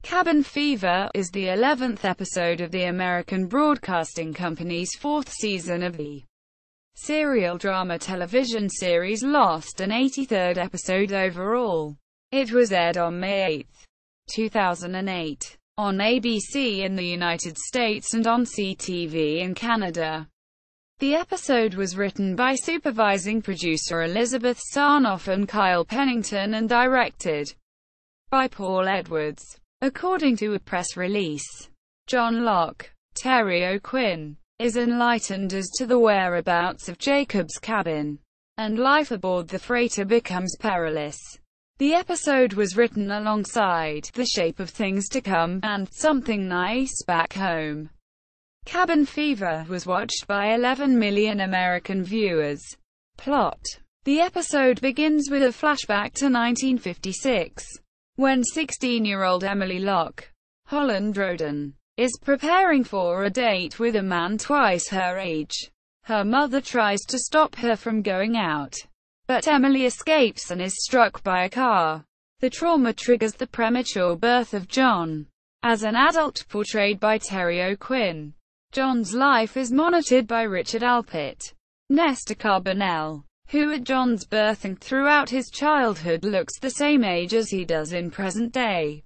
Cabin Fever is the 11th episode of the American Broadcasting Company's fourth season of the serial drama television series Lost, an 83rd episode overall. It was aired on May 8, 2008, on ABC in the United States and on CTV in Canada. The episode was written by supervising producer Elizabeth Sarnoff and Kyle Pennington and directed by Paul Edwards. According to a press release, John Locke, Terry O'Quinn, is enlightened as to the whereabouts of Jacob's cabin, and life aboard the freighter becomes perilous. The episode was written alongside The Shape of Things to Come and Something Nice Back Home. Cabin Fever was watched by 11 million American viewers. Plot: the episode begins with a flashback to 1956. When 16-year-old Emily Locke, Holland Roden, is preparing for a date with a man twice her age. Her mother tries to stop her from going out, but Emily escapes and is struck by a car. The trauma triggers the premature birth of John. As an adult portrayed by Terry O'Quinn, John's life is monitored by Richard Alpert, Nestor Carbonell, who at John's birth and throughout his childhood looks the same age as he does in present day,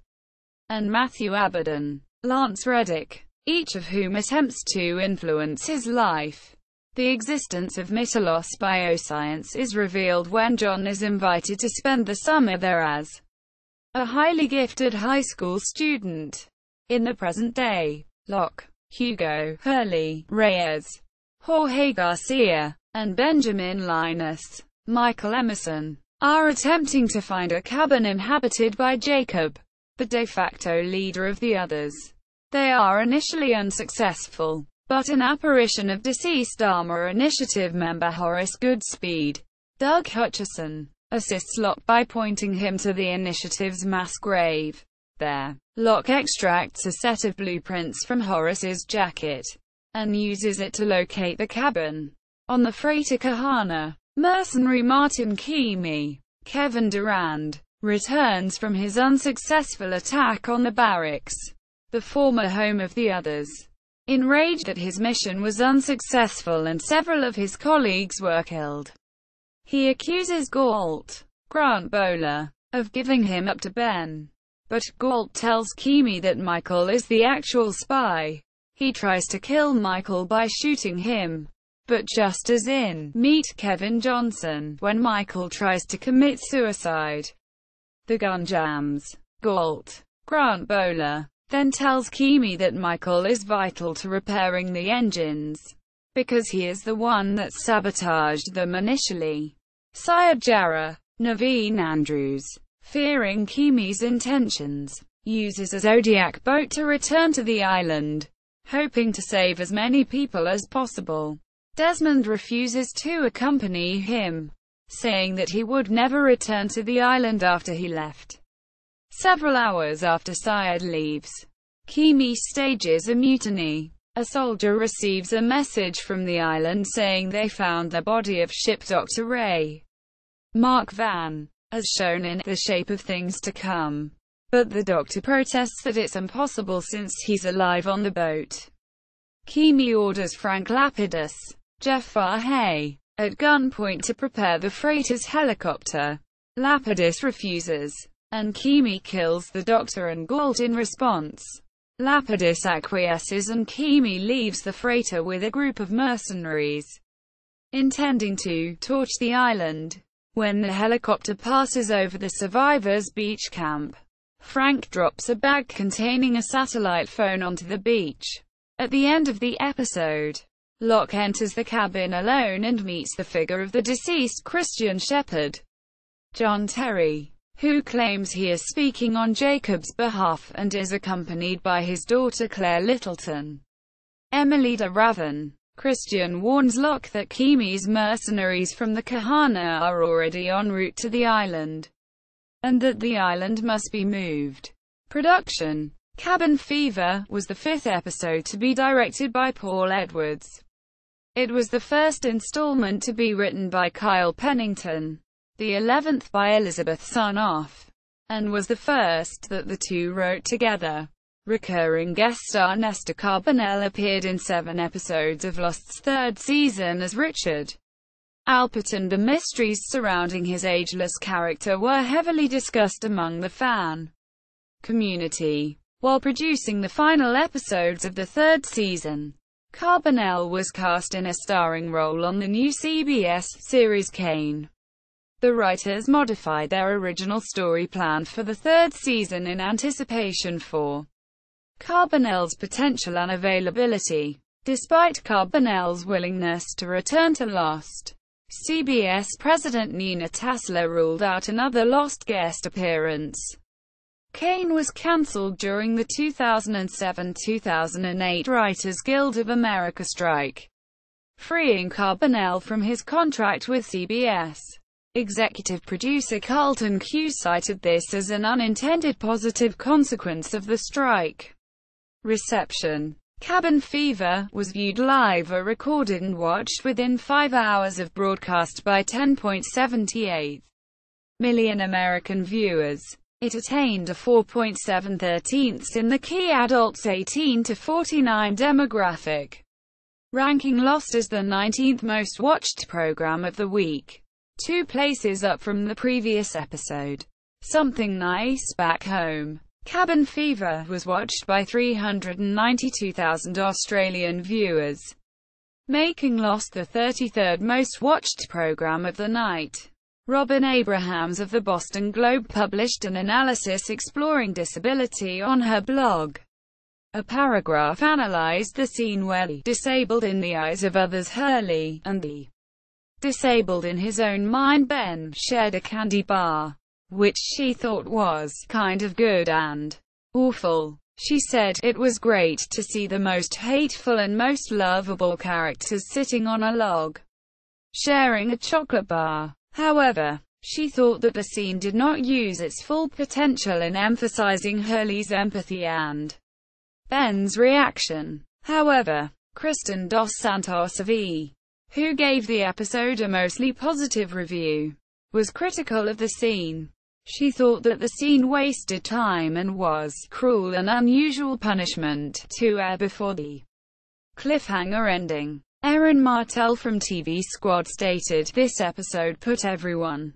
and Matthew Abaddon, Lance Reddick, each of whom attempts to influence his life. The existence of perilous bioscience is revealed when John is invited to spend the summer there as a highly gifted high school student. In the present day, Locke, Hugo, Hurley, Reyes, Jorge Garcia, and Benjamin Linus, Michael Emerson, are attempting to find a cabin inhabited by Jacob, the de facto leader of the others. They are initially unsuccessful, but an apparition of deceased Armor Initiative member Horace Goodspeed, Doug Hutchison, assists Locke by pointing him to the initiative's mass grave. There, Locke extracts a set of blueprints from Horace's jacket, and uses it to locate the cabin. On the freighter Kahana, mercenary Martin Keamy, Kevin Durand, returns from his unsuccessful attack on the barracks, the former home of the others. Enraged that his mission was unsuccessful and several of his colleagues were killed, he accuses Grant Bowler, of giving him up to Ben. But Galt tells Keamy that Michael is the actual spy. He tries to kill Michael by shooting him. But just as in Meet Kevin Johnson, when Michael tries to commit suicide, the gun jams. Grant Bowler then tells Keamy that Michael is vital to repairing the engines, because he is the one that sabotaged them initially. Syed Jarrah, Naveen Andrews, fearing Keamy's intentions, uses a Zodiac boat to return to the island, hoping to save as many people as possible. Desmond refuses to accompany him, saying that he would never return to the island after he left. Several hours after Syed leaves, Keamy stages a mutiny. A soldier receives a message from the island saying they found the body of ship Dr. Ray Mark Van, as shown in The Shape of Things to Come. But the doctor protests that it's impossible since he's alive on the boat. Keamy orders Frank Lapidus, Jeff Fahey, at gunpoint to prepare the freighter's helicopter. Lapidus refuses, and Keamy kills the doctor and Galt in response. Lapidus acquiesces and Keamy leaves the freighter with a group of mercenaries, intending to torch the island. When the helicopter passes over the survivors' beach camp, Frank drops a bag containing a satellite phone onto the beach. At the end of the episode, Locke enters the cabin alone and meets the figure of the deceased Christian shepherd, John Terry, who claims he is speaking on Jacob's behalf and is accompanied by his daughter Claire Littleton. Emily de Raven. Christian warns Locke that Keamy's mercenaries from the Kahana are already en route to the island, and that the island must be moved. Production: Cabin Fever was the fifth episode to be directed by Paul Edwards. It was the first installment to be written by Kyle Pennington, the 11th by Elizabeth Sarnoff, and was the first that the two wrote together. Recurring guest star Nestor Carbonell appeared in 7 episodes of Lost's 3rd season as Richard Alpert. The mysteries surrounding his ageless character were heavily discussed among the fan community. While producing the final episodes of the 3rd season, Carbonell was cast in a starring role on the new CBS series Kane. The writers modified their original story plan for the 3rd season in anticipation for Carbonell's potential unavailability. Despite Carbonell's willingness to return to Lost, CBS president Nina Tassler ruled out another Lost guest appearance. Kane was cancelled during the 2007-2008 Writers Guild of America strike, freeing Carbonell from his contract with CBS. Executive producer Carlton Cuse cited this as an unintended positive consequence of the strike. Reception. Cabin Fever was viewed live or recorded and watched within 5 hours of broadcast by 10.78 million American viewers. It attained a 4.713 in the key adults 18 to 49 demographic, ranking Lost as the 19th most watched program of the week, 2 places up from the previous episode, Something Nice Back Home. Cabin Fever was watched by 392,000 Australian viewers, making Lost the 33rd most watched program of the night. Robin Abrahams of the Boston Globe published an analysis exploring disability on her blog. A paragraph analyzed the scene where the disabled in the eyes of others Hurley, and the disabled in his own mind Ben, shared a candy bar, which she thought was kind of good and awful. She said, "It was great to see the most hateful and most lovable characters sitting on a log, sharing a chocolate bar." However, she thought that the scene did not use its full potential in emphasizing Hurley's empathy and Ben's reaction. However, Kristen Dos Santos of E! who gave the episode a mostly positive review, was critical of the scene. She thought that the scene wasted time and was cruel and unusual punishment to air before the cliffhanger ending. Erin Martell from TV Squad stated, "This episode put everyone,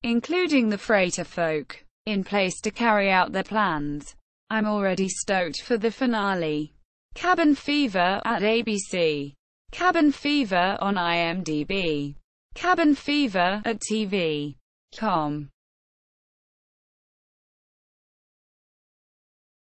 including the freighter folk, in place to carry out their plans. I'm already stoked for the finale." Cabin Fever at ABC. Cabin Fever on IMDb. Cabin Fever at TV.com.